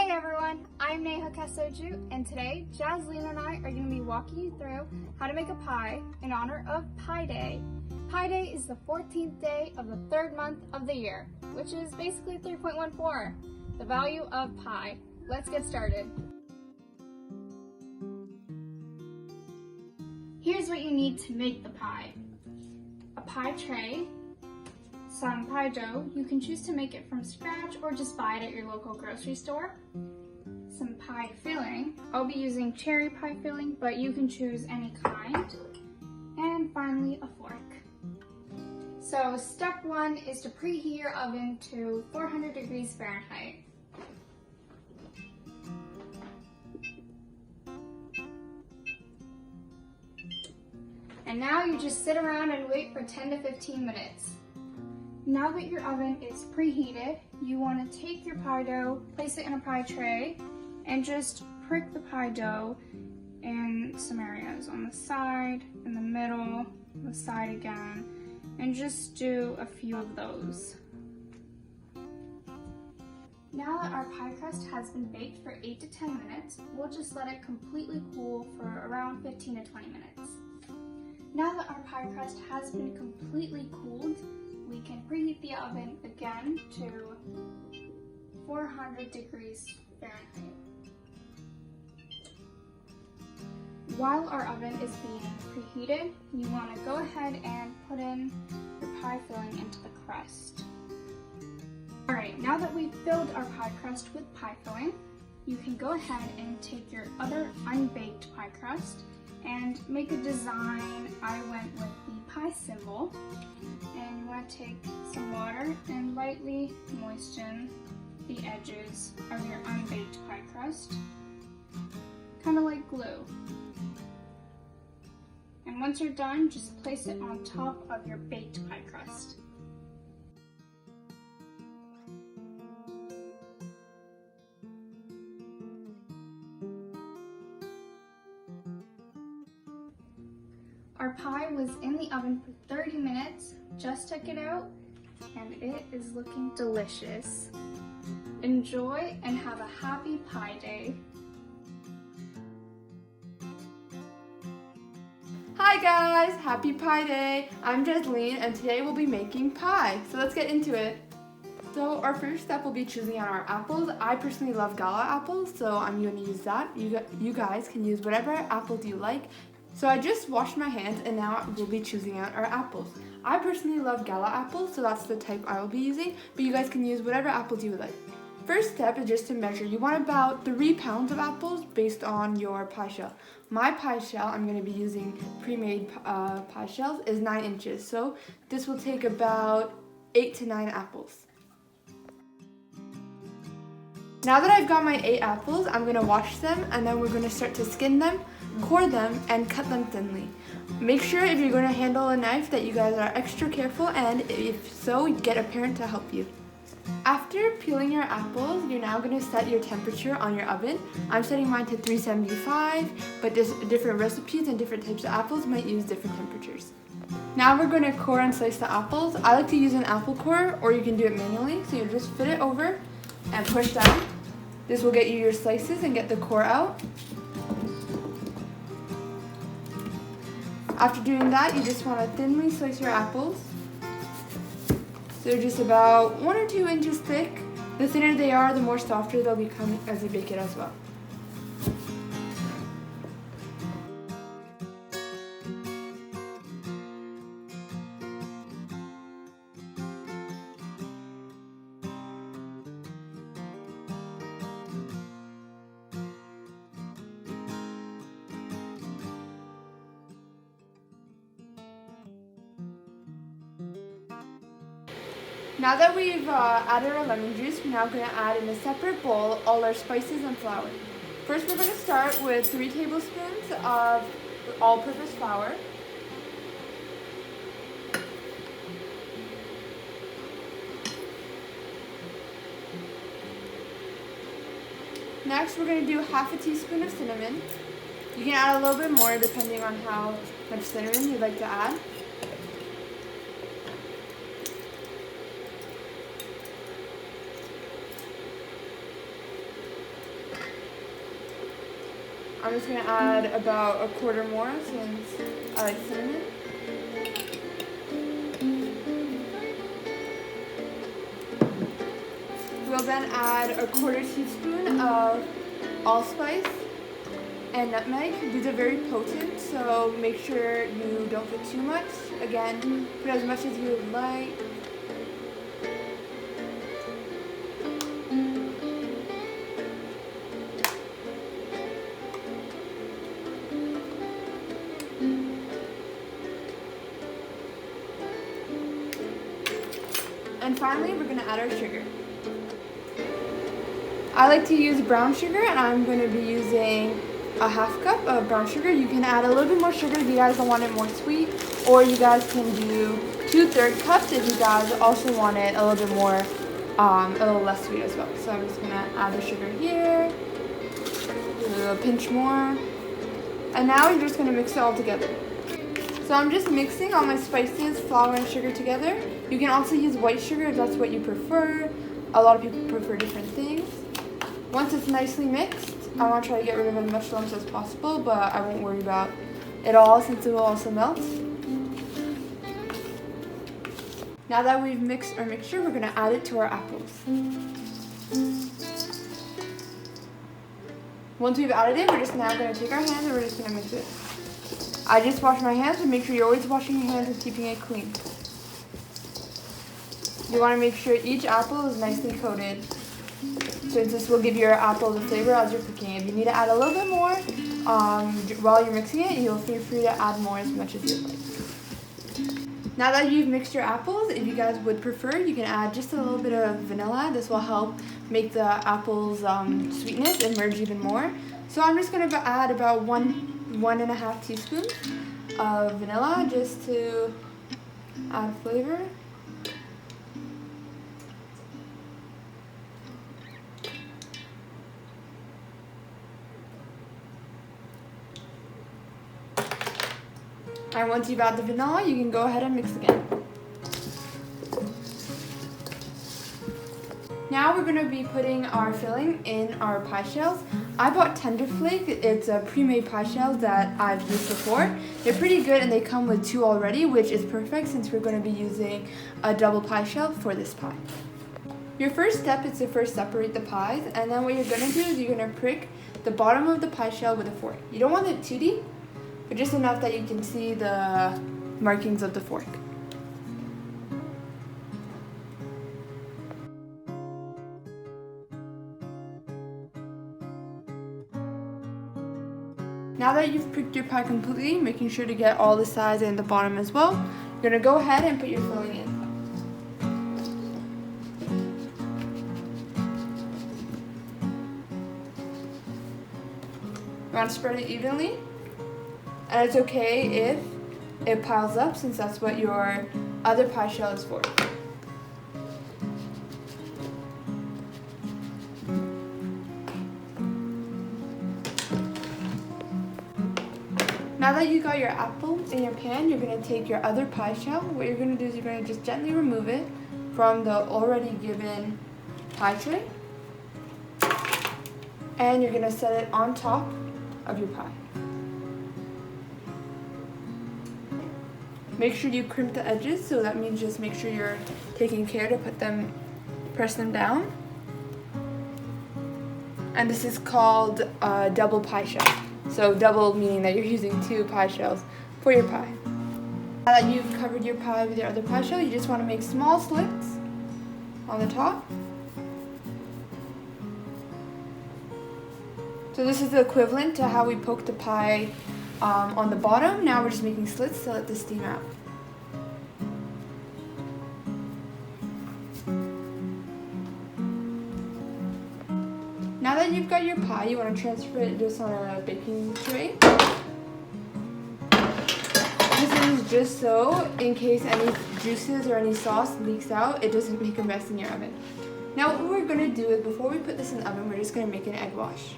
Hey everyone, I'm Neha and today Jasleen and I are going to be walking you through how to make a pie in honor of Pi Day. Pi Day is the 14th day of the third month of the year, which is basically 3.14, the value of pi. Let's get started. Here's what you need to make the pie. A pie tray, some pie dough. You can choose to make it from scratch or just buy it at your local grocery store. Some pie filling. I'll be using cherry pie filling, but you can choose any kind. And finally, a fork. So step one is to preheat your oven to 400 degrees Fahrenheit. And now you just sit around and wait for 10 to 15 minutes. Now that your oven is preheated, you want to take your pie dough, place it in a pie tray, and just prick the pie dough in some areas on the side, in the middle, the side again, and just do a few of those. Now that our pie crust has been baked for 8 to 10 minutes, we'll just let it completely cool for around 15 to 20 minutes. Now that our pie crust has been completely cooled, we can preheat the oven again to 400 degrees Fahrenheit. While our oven is being preheated, you want to go ahead and put in your pie filling into the crust. Alright, now that we've filled our pie crust with pie filling, you can go ahead and take your other unbaked pie crust and make a design. I went with the pie symbol, and you want to take some water and lightly moisten the edges of your unbaked pie crust, kind of like glue. And once you're done, just place it on top of your baked pie crust. Our pie was in the oven for 30 minutes, just took it out, and it is looking delicious. Enjoy and have a happy Pie Day. Hi guys, happy Pie Day! I'm Jasleen and today we'll be making pie, so let's get into it. So our first step will be choosing out our apples. I personally love Gala apples, so I'm going to use that. You guys can use whatever apples you like. So I just washed my hands and now we'll be choosing out our apples. I personally love Gala apples, so that's the type I will be using, but you guys can use whatever apples you would like. First step is just to measure. You want about 3 pounds of apples based on your pie shell. My pie shell, I'm going to be using pre-made pie shells, is 9 inches, so this will take about 8 to 9 apples. Now that I've got my 8 apples, I'm going to wash them and then we're going to start to skin them, core them, and cut them thinly. Make sure if you're going to handle a knife that you guys are extra careful, and if so, get a parent to help you. After peeling your apples, you're now going to set your temperature on your oven. I'm setting mine to 375, but different recipes and different types of apples might use different temperatures. Now we're going to core and slice the apples. I like to use an apple core, or you can do it manually. So you just fit it over and push down. This will get you your slices and get the core out. After doing that, you just want to thinly slice your apples. So they're just about 1 or 2 inches thick. The thinner they are, the more softer they'll become as you bake it as well. Now that we've added our lemon juice, we're now going to add in a separate bowl all our spices and flour. First, we're going to start with 3 tablespoons of all-purpose flour. Next, we're going to do half a teaspoon of cinnamon. You can add a little bit more depending on how much cinnamon you'd like to add. I'm just going to add about a quarter more since I like cinnamon. We'll then add a quarter teaspoon of allspice and nutmeg. These are very potent, so make sure you don't put too much. Again, put as much as you would like. And finally, we're going to add our sugar. I like to use brown sugar, and I'm going to be using a half cup of brown sugar. You can add a little bit more sugar if you guys don't want it more sweet, or you guys can do 2/3 cups if you guys also want it a little bit more, a little less sweet as well. So I'm just going to add the sugar here, a little pinch more, and now you're just going to mix it all together. So I'm just mixing all my spices, flour, and sugar together. You can also use white sugar if that's what you prefer. A lot of people prefer different things. Once it's nicely mixed, I want to try to get rid of as much lumps as possible, but I won't worry about it all since it will also melt. Now that we've mixed our mixture, we're going to add it to our apples. Once we've added it, we're just now going to take our hands and we're just going to mix it. I just wash my hands, but make sure you're always washing your hands and keeping it clean. You want to make sure each apple is nicely coated, since this will give your apple the flavor as you're cooking. If you need to add a little bit more while you're mixing it, you'll feel free to add more as much as you'd like. Now that you've mixed your apples, if you guys would prefer, you can add just a little bit of vanilla. This will help make the apples' sweetness emerge even more. So I'm just going to add about 1.5 teaspoons of vanilla just to add flavor. And once you've added the vanilla, you can go ahead and mix again. Now we're going to be putting our filling in our pie shells. I bought Tender Flake. It's a pre-made pie shells that I've used before. They're pretty good and they come with 2 already, which is perfect since we're going to be using a double pie shell for this pie. Your first step is to first separate the pies, and then what you're going to do is you're going to prick the bottom of the pie shell with a fork. You don't want it too deep, but just enough that you can see the markings of the fork. Now that you've pricked your pie completely, making sure to get all the sides and the bottom as well, you're going to go ahead and put your filling in. You want to spread it evenly. And it's okay if it piles up, since that's what your other pie shell is for. Now that you got your apple in your pan, you're going to take your other pie shell. What you're going to do is you're going to just gently remove it from the already given pie tray. And you're going to set it on top of your pie. Make sure you crimp the edges, so that means just make sure you're taking care to press them down. And this is called a double pie shell. So double meaning that you're using 2 pie shells for your pie. Now that you've covered your pie with your other pie shell, you just want to make small slits on the top. So this is the equivalent to how we poked the pie on the bottom. Now we're just making slits to let the steam out. Now that you've got your pie, you want to transfer it just on a baking tray. This is just so, in case any juices or any sauce leaks out, it doesn't make a mess in your oven. Now what we're going to do is, before we put this in the oven, we're just going to make an egg wash.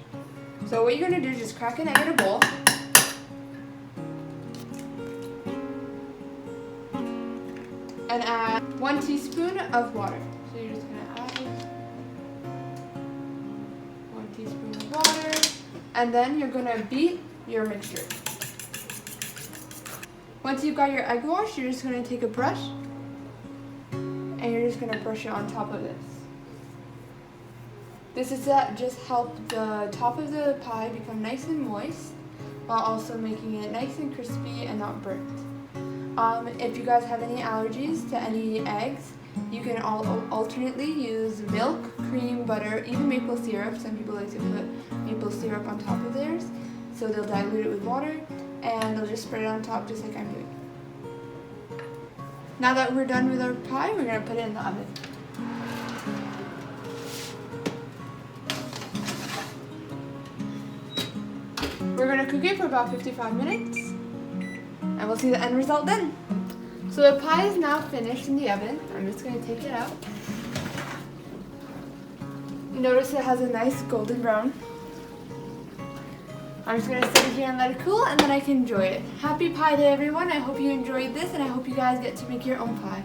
So what you're going to do is just crack an egg in a bowl. And add 1 teaspoon of water. So you're just going to add 1 teaspoon of water. And then you're gonna beat your mixture. Once you've got your egg wash, you're just gonna take a brush and you're just gonna brush it on top of this. This is to just help the top of the pie become nice and moist while also making it nice and crispy and not burnt. If you guys have any allergies to any eggs, you can alternately use milk, cream, butter, even maple syrup. Some people like to put maple syrup on top of theirs. So they'll dilute it with water and they'll just spread it on top just like I'm doing. Now that we're done with our pie, we're gonna put it in the oven. We're gonna cook it for about 55 minutes and we'll see the end result then. So the pie is now finished in the oven. I'm just gonna take it out. Notice it has a nice golden brown. I'm just gonna sit it here and let it cool and then I can enjoy it. Happy Pie Day everyone. I hope you enjoyed this and I hope you guys get to make your own pie.